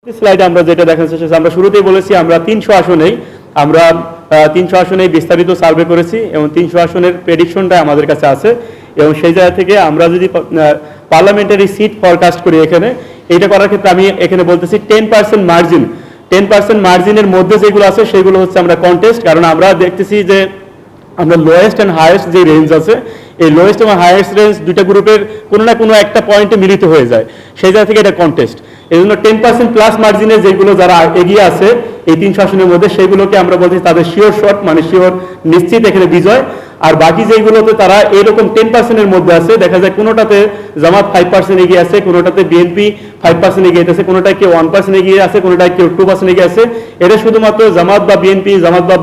স্লাইডে আমরা যেটা দেখার চেষ্টা আমরা শুরুতেই বলেছি আমরা 300 আসনেই আমরা 300 আসনেই বিস্তারিত সার্ভে করেছি এবং 300 আসনের প্রেডিকশনটা আমাদের কাছে আছে এবং সেই জায়গা থেকে আমরা যদি পার্লামেন্টারি সিট ফরকাস্ট করি এখানে এইটা করার ক্ষেত্রে আমি এখানে বলতেছি 10% মার্জিন 10% মার্জিনের মধ্যে যেগুলো আছে সেগুলো হচ্ছে আমরা কন্টেস্ট, কারণ আমরা দেখতেছি যে আমরা লোয়েস্ট অ্যান্ড হাইয়েস্ট যে রেঞ্জ আছে এই লোয়েস্ট এবং হাইয়েস্ট রেঞ্জ দুইটা গ্রুপের কোনো না কোনো একটা পয়েন্টে মিলিত হয়ে যায়, সেই জায়গা থেকে এটা কন্টেস্ট। এই জন্য 10% প্লাস মার্জিনে যেগুলো যারা এগিয়ে আছে এই 300 আসনের মধ্যে সেগুলোকে আমরা বলছি তাদের শিওর শট, মানে শিওর নিশ্চিত এখানে বিজয়। আর বাকি যেগুলোতে তারা এরকম 10%-এর মধ্যে আছে, দেখা যায় কোনোটাতে জামাত 5% এগিয়ে আছে, কোনোটাতে বিএনপি 5% এগিয়ে আছে, কোনোটায় কেউ 1% এগিয়ে আছে, কোনোটায় কেউ 2% এগিয়ে আছে। এটা শুধুমাত্র জামাত বা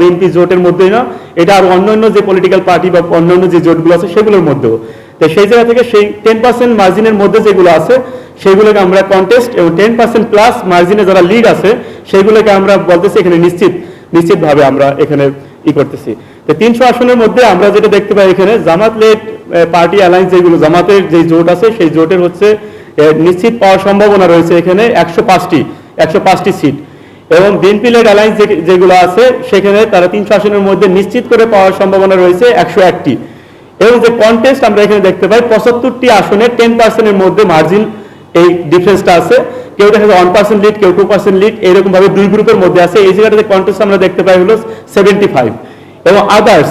বিএনপি জোটের মধ্যেই না, এটা আর অন্যান্য যে পলিটিক্যাল পার্টি বা অন্যান্য যে জোটগুলো আছে সেগুলোর মধ্যেও। তো সেই জায়গা থেকে সেই 10% মার্জিনের মধ্যে যেগুলো আছে সেগুলোকে আমরা কন্টেস্ট, এবং 10% প্লাস মার্জিনে যারা লিড আছে সেগুলোকে আমরা বলতেছি এখানে নিশ্চিতভাবে আমরা এখানে করতেছি। তো 300 আসনের মধ্যে আমরা যেটা দেখতে পাই এখানে জামাত লেড পার্টি অ্যালায়েন্স যেগুলো জামাতের যে জোট আছে সেই জোটের হচ্ছে নিশ্চিত পাওয়ার সম্ভাবনা রয়েছে এখানে 105টি সিট, এবং বিএনপি লেড অ্যালায়েন্স যেগুলো আছে সেখানে তারা 300 আসনের মধ্যে নিশ্চিত করে পাওয়ার সম্ভাবনা রয়েছে 101টি, এবং যে কন্টেস্ট আমরা এখানে দেখতে পাই 75টি আসনে 10%-এর মধ্যে মার্জিন এই ডিফারেন্সটা আছে। কেউ দেখা যায় 1% লিড, কেউ 2% লিড, এরকম ভাবে দুই গ্রুপের মধ্যে আছে। এই জায়গাটাতে কন্টেস্ট আমরা দেখতে পাই হলো 75, এবং আদার্স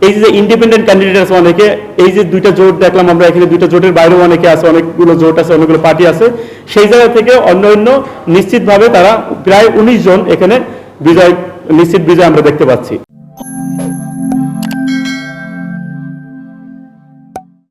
এই যে ইন্ডিপেন্ডেন্ট ক্যান্ডিডেট আছে অনেকে, এই যে দুইটা জোট দেখলাম আমরা এখানে, দুইটা জোটের বাইরেও অনেকে আছে, অনেকগুলো জোট আছে, অনেকগুলো পার্টি আছে, সেই জায়গা থেকে অন্য নিশ্চিতভাবে তারা প্রায় 19 জন এখানে নিশ্চিত বিজয় আমরা দেখতে পাচ্ছি।